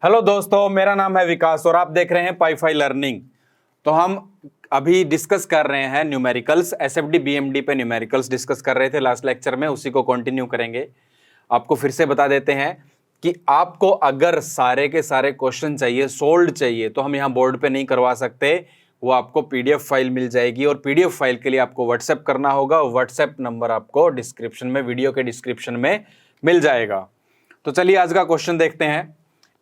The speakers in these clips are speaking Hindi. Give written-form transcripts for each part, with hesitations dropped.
हेलो दोस्तों, मेरा नाम है विकास और आप देख रहे हैं पाईफाई लर्निंग। तो हम अभी डिस्कस कर रहे हैं न्यूमेरिकल्स, एसएफडी बीएमडी पे न्यूमेरिकल्स डिस्कस कर रहे थे लास्ट लेक्चर में, उसी को कंटिन्यू करेंगे। आपको फिर से बता देते हैं कि आपको अगर सारे के सारे क्वेश्चन चाहिए, सोल्ड चाहिए, तो हम यहाँ बोर्ड पे नहीं करवा सकते। वो आपको पीडीएफ फाइल मिल जाएगी और पीडीएफ फाइल के लिए आपको व्हाट्सएप करना होगा। व्हाट्सएप नंबर आपको डिस्क्रिप्शन में, वीडियो के डिस्क्रिप्शन में मिल जाएगा। तो चलिए आज का क्वेश्चन देखते हैं।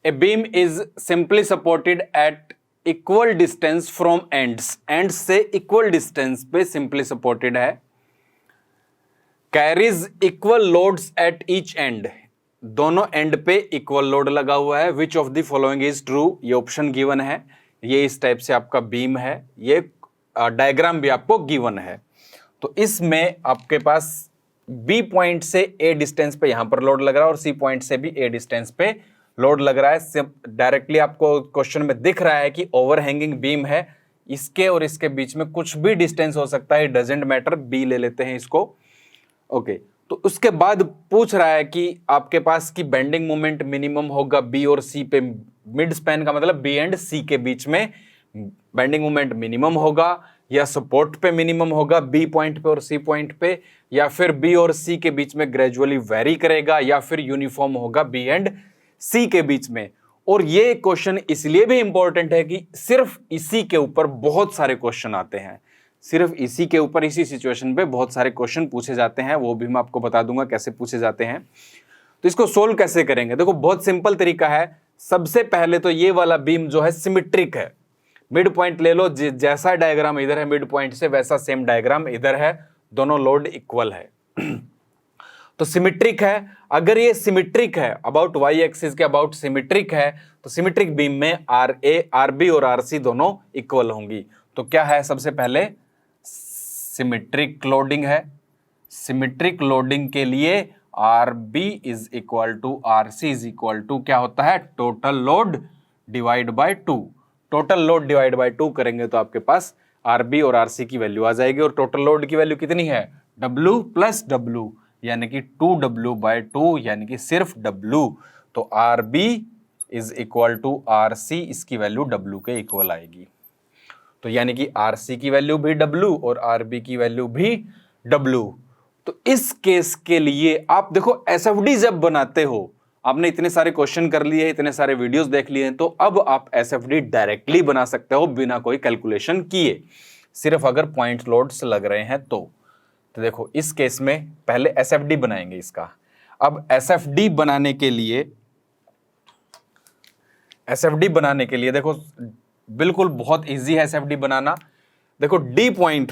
A beam is simply supported at equal distance from ends. Ends से equal distance पे simply supported है. Carries equal loads at each end. दोनों एंड पे इक्वल लोड लगा हुआ है. Which of the following is true? ये ऑप्शन गिवन है. ये इस टाइप से आपका बीम है. ये डायग्राम भी आपको गिवन है. तो इसमें आपके पास बी पॉइंट से ए डिस्टेंस पे यहां पर लोड लग रहा है और सी पॉइंट से भी ए डिस्टेंस पे लोड लग रहा है। डायरेक्टली आपको क्वेश्चन में दिख रहा है कि ओवरहैंगिंग बीम है, इसके और इसके बीच में कुछ भी डिस्टेंस हो सकता है, डजंट मैटर, बी ले लेते हैं इसको। ओके, तो उसके बाद पूछ रहा है कि आपके पास की बेंडिंग मोमेंट मिनिमम होगा बी और सी पे, मिड स्पैन का मतलब बी एंड सी के बीच में बेंडिंग मोमेंट मिनिमम होगा, या सपोर्ट पे मिनिमम होगा बी पॉइंट पे और सी पॉइंट पे, या फिर बी और सी के बीच में ग्रेजुअली वेरी करेगा, या फिर यूनिफॉर्म होगा बी एंड सी के बीच में। और ये क्वेश्चन इसलिए भी इंपॉर्टेंट है कि सिर्फ इसी के ऊपर बहुत सारे क्वेश्चन आते हैं, सिर्फ इसी के ऊपर, इसी सिचुएशन पे बहुत सारे क्वेश्चन पूछे जाते हैं। वो भी मैं आपको बता दूंगा कैसे पूछे जाते हैं। तो इसको सोल्व कैसे करेंगे, देखो बहुत सिंपल तरीका है। सबसे पहले तो ये वाला बीम जो है सिमेट्रिक है, मिड पॉइंट ले लो, जैसा डायग्राम इधर है मिड पॉइंट से वैसा सेम डायग्राम इधर है, दोनों लोड इक्वल है। तो सिमेट्रिक है। अगर ये सिमेट्रिक है, अबाउट वाई एक्सिस के अबाउट सिमेट्रिक है, तो सिमेट्रिक बीम में आर ए, आर बी और आर सी दोनों इक्वल होंगी। तो क्या है, सबसे पहले सिमेट्रिक लोडिंग है। सिमेट्रिक लोडिंग के लिए R B is equal to R C is equal to क्या होता है, total load divide by two. Total load divide by two करेंगे तो आपके पास आर बी और आर सी की वैल्यू आ जाएगी। और टोटल लोड की वैल्यू कितनी है, डब्ल्यू प्लस डब्ल्यू, यानी कि 2W/2, यानी कि सिर्फ W। तो R B is equal to R C, इसकी वैल्यू W के इक्वल आएगी। तो यानी कि आर सी की वैल्यू भी W और आर बी की वैल्यू भी W। तो इस केस के लिए आप देखो, एसएफडी जब बनाते हो, आपने इतने सारे क्वेश्चन कर लिए, इतने सारे वीडियोस देख लिए हैं, तो अब आप एसएफडी डायरेक्टली बना सकते हो बिना कोई कैलकुलेशन किए, सिर्फ अगर पॉइंट लोड्स लग रहे हैं तो देखो इस केस में पहले एसएफडी बनाएंगे इसका। अब एसएफडी बनाने के लिए देखो बिल्कुल बहुत इजी है एसएफडी बनाना। देखो डी पॉइंट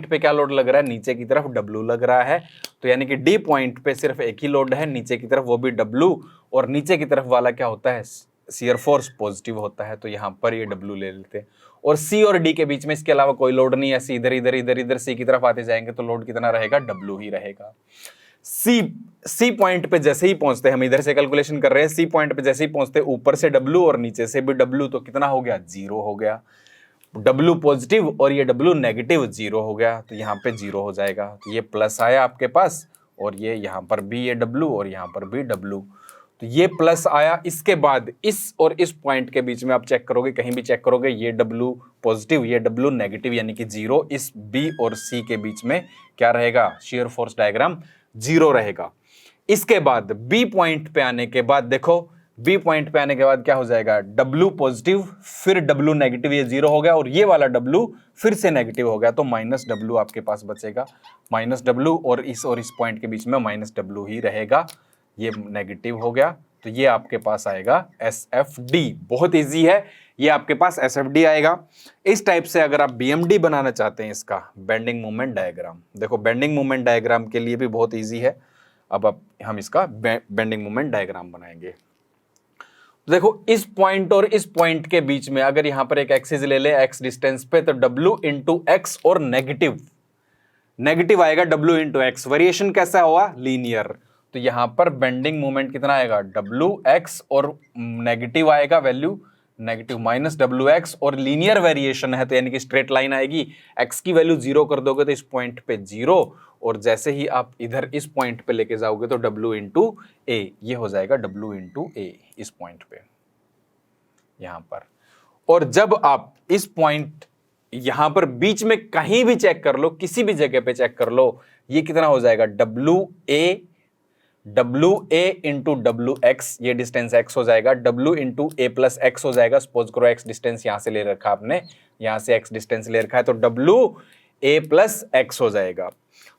पे क्या लोड लग रहा है, नीचे की तरफ डब्ल्यू लग रहा है। तो यानी कि डी पॉइंट पे सिर्फ एक ही लोड है नीचे की तरफ, वो भी डब्ल्यू, और नीचे की तरफ वाला क्या होता है, शियर फोर्स पॉजिटिव होता है। तो यहां पर ये डब्ल्यू ले लेते हैं। और सी और डी के बीच में इसके अलावा कोई लोड नहीं है, सी इधर इधर इधर इधर सी की तरफ आते जाएंगे तो लोड कितना रहेगा, डब्ल्यू ही रहेगा। सी पॉइंट पे जैसे ही पहुंचते हैं, हम इधर से कैलकुलेशन कर रहे हैं, सी पॉइंट पे जैसे ही पहुंचते ऊपर से डब्ल्यू और नीचे से भी डब्ल्यू, तो कितना हो गया, जीरो हो गया। डब्ल्यू पॉजिटिव और ये डब्ल्यू नेगेटिव, जीरो हो गया। तो यहाँ पे जीरो हो जाएगा। तो ये प्लस आया आपके पास, और ये यहाँ पर भी ये डब्ल्यू और यहाँ पर भी डब्ल्यू, तो ये प्लस आया। इसके बाद इस और इस पॉइंट के बीच में आप चेक करोगे, कहीं भी चेक करोगे, ये डब्ल्यू पॉजिटिव ये डब्ल्यू नेगेटिव, यानी कि जीरो। इस बी और सी के बीच में क्या रहेगा, शियर फोर्स डायग्राम जीरो रहेगा। इसके बाद बी पॉइंट पे आने के बाद देखो, बी पॉइंट पे आने के बाद क्या हो जाएगा, डब्ल्यू पॉजिटिव फिर डब्ल्यू नेगेटिव, ये जीरो हो गया, और ये वाला डब्ल्यू फिर से नेगेटिव हो गया। तो माइनस डब्ल्यू आपके पास बचेगा, माइनस डब्ल्यू, और इस पॉइंट के बीच में माइनस डब्ल्यू ही रहेगा। ये नेगेटिव हो गया, तो ये आपके पास आएगा एसएफडी। बहुत इजी है, ये आपके पास एसएफडी आएगा। इस टाइप से अगर आप बीएमडी बनाना चाहते हैं, इसका बेंडिंग मोमेंट डायग्राम, देखो बेंडिंग मोमेंट डायग्राम के लिए भी बहुत इजी है। अब हम इसका बेंडिंग मोमेंट डायग्राम बनाएंगे। देखो इस पॉइंट और इस पॉइंट के बीच में अगर यहां पर एक एक्सिस ले ले एक्स डिस्टेंस पे, तो W इंटू एक्स, और नेगेटिव आएगा W इंटू एक्स। वेरिएशन कैसा हुआ, लीनियर। तो यहां पर बेंडिंग मोमेंट कितना आएगा, WX, और नेगेटिव आएगा वैल्यू नेगेटिव माइनस WX, और लीनियर वेरिएशन है तो यानी कि स्ट्रेट लाइन आएगी। x की वैल्यू जीरो कर दोगे तो इस पॉइंट पे जीरो, और जैसे ही आप इधर इस पॉइंट पे लेके जाओगे तो W इंटू ए, ये हो जाएगा W इंटू ए। इस पॉइंट पे यहां पर, और जब आप इस पॉइंट यहां पर बीच में कहीं भी चेक कर लो, किसी भी जगह पे चेक कर लो, ये कितना हो जाएगा W A into W x, ये डिस्टेंस एक्स हो जाएगा, डब्ल्यू इंटू ए प्लस एक्स हो जाएगा। सपोज करो एक्स डिस्टेंस यहां से ले रखा आपने, यहां से एक्स डिस्टेंस ले रखा है, तो डब्ल्यू ए प्लस एक्स हो जाएगा।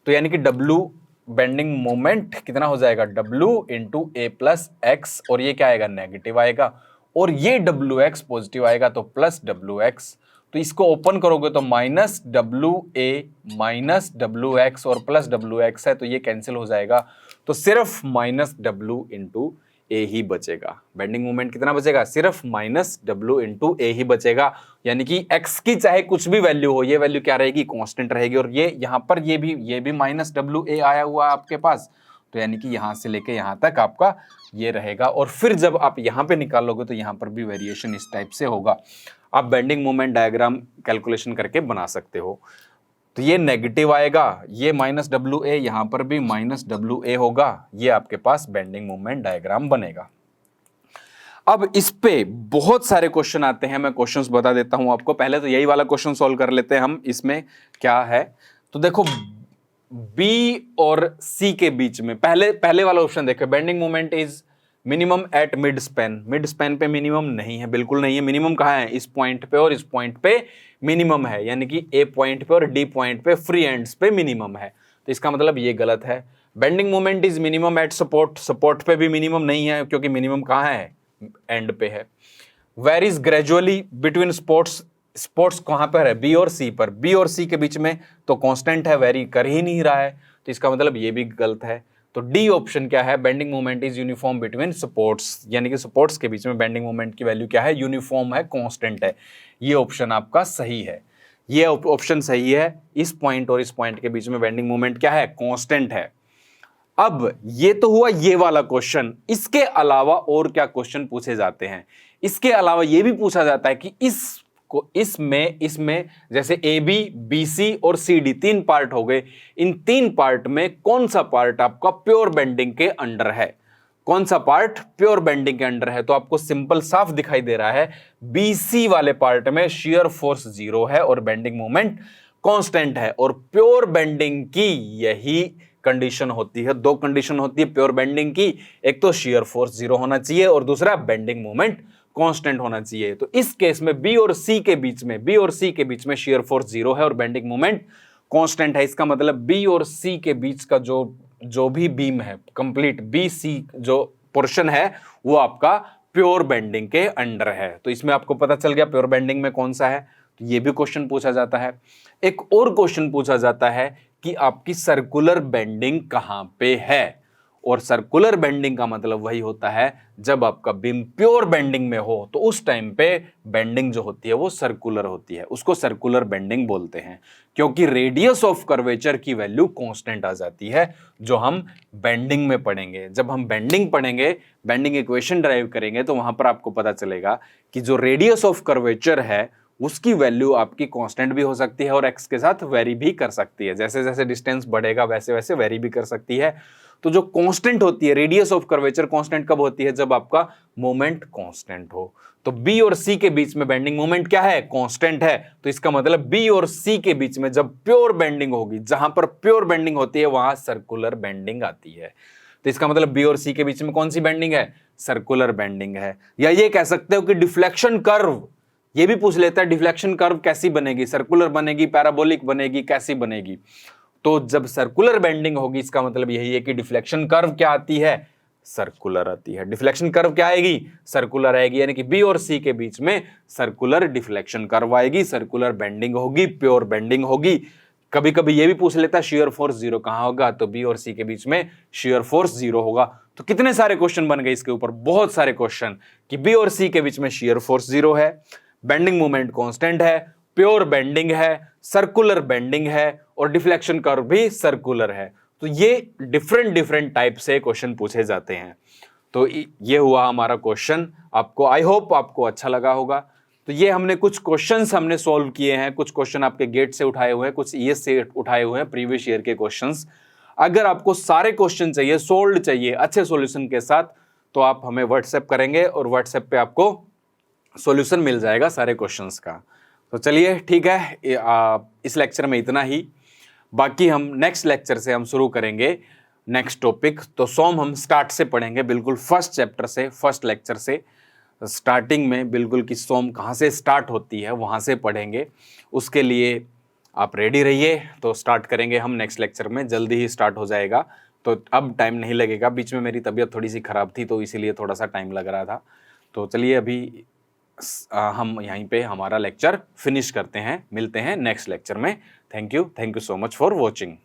तो यानी कि डब्ल्यू बेंडिंग मोमेंट कितना हो जाएगा, डब्ल्यू इंटू ए प्लस एक्स, और ये क्या आएगा, नेगेटिव आएगा, और ये डब्ल्यू एक्स पॉजिटिव आएगा, तो प्लस डब्ल्यू एक्स। तो इसको ओपन करोगे तो minus W A minus W x और प्लस डब्ल्यू एक्स है, तो ये कैंसिल हो जाएगा, तो सिर्फ माइनस डब्ल्यू इंटू ए ही बचेगा। बेंडिंग मोमेंट कितना बचेगा, सिर्फ माइनस डब्ल्यू इंटू ए ही बचेगा। यानी कि एक्स की चाहे कुछ भी वैल्यू हो, ये वैल्यू क्या रहेगी, कांस्टेंट रहेगी, और ये यहां पर ये भी माइनस डब्ल्यू ए आया हुआ है आपके पास, तो यानी कि यहां से लेके यहां तक आपका ये रहेगा। और फिर जब आप यहां पे निकालोगे तो यहां पर भी वेरिएशन इस टाइप से होगा। आप बेंडिंग मोमेंट डायग्राम कैलकुलेशन करके बना सकते हो। तो ये नेगेटिव आएगा, ये माइनस डब्ल्यू ए, यहां पर भी माइनस डब्ल्यू ए होगा, ये आपके पास बेंडिंग मोमेंट डायग्राम बनेगा। अब इस पे बहुत सारे क्वेश्चन आते हैं, मैं क्वेश्चंस बता देता हूं आपको। पहले तो यही वाला क्वेश्चन सॉल्व कर लेते हैं हम। इसमें क्या है, तो देखो बी और सी के बीच में पहले वाला ऑप्शन देखो, bending moment is minimum at mid span. Mid span पे मिनिमम नहीं है, बिल्कुल नहीं है। मिनिमम कहाँ है, इस पॉइंट पे और इस पॉइंट पे मिनिमम है, यानी कि ए पॉइंट पे और डी पॉइंट पे फ्री एंड्स पे मिनिमम है, तो इसका मतलब ये गलत है। Bending moment is minimum eight support, support पे भी मिनिमम नहीं है, क्योंकि मिनिमम कहाँ है, एंड पे है। Varies gradually between sports, sports कहां पर है, बी और सी पर, बी और सी के बीच में तो कांस्टेंट है, वेरी कर ही नहीं रहा है, तो इसका मतलब ये भी गलत है। तो डी ऑप्शन क्या है, bending moment is uniform between supports, यानी कि सपोर्ट्स के बीच में बेंडिंग मोमेंट की वैल्यू क्या है, यूनिफॉर्म है, कांस्टेंट है। ये ऑप्शन आपका सही है, ये ऑप्शन सही है। इस पॉइंट और इस पॉइंट के बीच में बेंडिंग मोमेंट क्या है, कांस्टेंट है। अब ये तो हुआ ये वाला क्वेश्चन, इसके अलावा और क्या क्वेश्चन पूछे जाते हैं। इसके अलावा ये भी पूछा जाता है कि इसमें जैसे ए बी बी सी और सी डी तीन पार्ट हो गए, इन तीन पार्ट में कौन सा पार्ट आपका प्योर बेंडिंग के अंडर है, कौन सा पार्ट प्योर बेंडिंग के अंडर है। तो आपको सिंपल साफ दिखाई दे रहा है, बी सी वाले पार्ट में शियर फोर्स 0 है और बेंडिंग मोमेंट कांस्टेंट है, और प्योर बेंडिंग की यही कंडीशन होती है। दो कंडीशन होती है प्योर बेंडिंग की, एक तो शियर फोर्स 0 होना चाहिए और दूसरा बेंडिंग मोमेंट कांस्टेंट होना चाहिए। तो इस केस में बी और सी के बीच में शियर फोर्स 0 है और बेंडिंग मोमेंट कांस्टेंट है। इसका मतलब बी और सी के बीच का जो भी बीम है, कंप्लीट बी सी जो पोर्शन है, वो आपका प्योर बेंडिंग के अंडर है। तो इसमें आपको पता चल गया प्योर बेंडिंग में कौन सा है। तो ये भी क्वेश्चन पूछा जाता है। एक और क्वेश्चन पूछा जाता है कि आपकी सर्कुलर बेंडिंग कहां पे है, और सर्कुलर बेंडिंग का मतलब वही होता है जब आपका बीम प्योर बेंडिंग में हो, तो उस टाइम पे बेंडिंग जो होती है वो सर्कुलर होती है, उसको सर्कुलर बेंडिंग बोलते हैं, क्योंकि रेडियस ऑफ कर्वेचर की वैल्यू कांस्टेंट आ जाती है, जो हम बेंडिंग में पढ़ेंगे। जब हम बेंडिंग पढ़ेंगे, बेंडिंग इक्वेशन ड्राइव करेंगे, तो वहां पर आपको पता चलेगा कि जो रेडियस ऑफ कर्वेचर है उसकी वैल्यू आपकी कांस्टेंट भी हो सकती है और एक्स के साथ वेरी भी कर सकती है। जैसे जैसे डिस्टेंस बढ़ेगा वैसे वैसे वेरी भी कर सकती है। तो जो कांस्टेंट होती है, रेडियस ऑफ कर्वेचर कांस्टेंट कब होती है, जब आपका मोमेंट कांस्टेंट हो। तो बी और सी के बीच में बेंडिंग मोमेंट क्या है, कांस्टेंट है। तो इसका मतलब बी और सी के बीच में जब प्योर बेंडिंग होगी, जहां पर प्योर बेंडिंग होती है वहां सर्कुलर बेंडिंग आती है। तो इसका मतलब बी और सी के बीच में कौन सी बेंडिंग है, सर्कुलर बेंडिंग है। या ये कह सकते हो कि डिफ्लेक्शन कर्व, ये भी पूछ लेता है डिफ्लेक्शन कर्व कैसी बनेगी, सर्कुलर बनेगी, पैराबोलिक बनेगी, कैसी बनेगी। तो जब सर्कुलर बेंडिंग होगी, इसका मतलब यही है कि डिफ्लेक्शन कर्व क्या आती है, सर्कुलर आती है। डिफ्लेक्शन कर्व क्या आएगी, सर्कुलर आएगी, यानी कि बी और सी के बीच में सर्कुलर डिफ्लेक्शन कर्व आएगी, सर्कुलर बेंडिंग होगी, प्योर बेंडिंग होगी। कभी कभी ये भी पूछ लेता है शियर फोर्स 0 कहां होगा, तो बी और सी के बीच में शियर फोर्स 0 होगा। तो कितने सारे क्वेश्चन बन गए इसके ऊपर, बहुत सारे क्वेश्चन, कि बी और सी के बीच में शियर फोर्स 0 है, बेंडिंग मोमेंट कांस्टेंट है, प्योर बेंडिंग है, सर्कुलर बेंडिंग है, और डिफ्लेक्शन कर्व भी सर्कुलर है। तो ये डिफरेंट टाइप से क्वेश्चन पूछे जाते हैं। तो ये हुआ हमारा क्वेश्चन। आपको, आई होप आपको अच्छा लगा होगा। तो ये हमने कुछ क्वेश्चंस हमने सॉल्व किए हैं, कुछ क्वेश्चन आपके गेट से उठाए हुए हैं, कुछ ईएस से उठाए हुए हैं, प्रीवियस ईयर के क्वेश्चंस। अगर आपको सारे क्वेश्चन चाहिए, सोल्व चाहिए अच्छे सॉल्यूशन के साथ, तो आप हमें व्हाट्सएप करेंगे और व्हाट्सएप पे आपको सॉल्यूशन मिल जाएगा सारे क्वेश्चंस का। तो चलिए ठीक है, इस लेक्चर में इतना ही। बाकी हम नेक्स्ट लेक्चर से हम शुरू करेंगे नेक्स्ट टॉपिक। तो सोम हम स्टार्ट से पढ़ेंगे, बिल्कुल फर्स्ट चैप्टर से, फर्स्ट लेक्चर से स्टार्टिंग में, बिल्कुल कि सोम कहाँ से स्टार्ट होती है वहाँ से पढ़ेंगे। उसके लिए आप रेडी रहिए। तो स्टार्ट करेंगे हम नेक्स्ट लेक्चर में, जल्दी ही स्टार्ट हो जाएगा। तो अब टाइम नहीं लगेगा, बीच में मेरी तबीयत थोड़ी सी ख़राब थी तो इसीलिए थोड़ा सा टाइम लग रहा था। तो चलिए अभी हम यहीं पे हमारा लेक्चर फिनिश करते हैं, मिलते हैं नेक्स्ट लेक्चर में। Thank you so much for watching.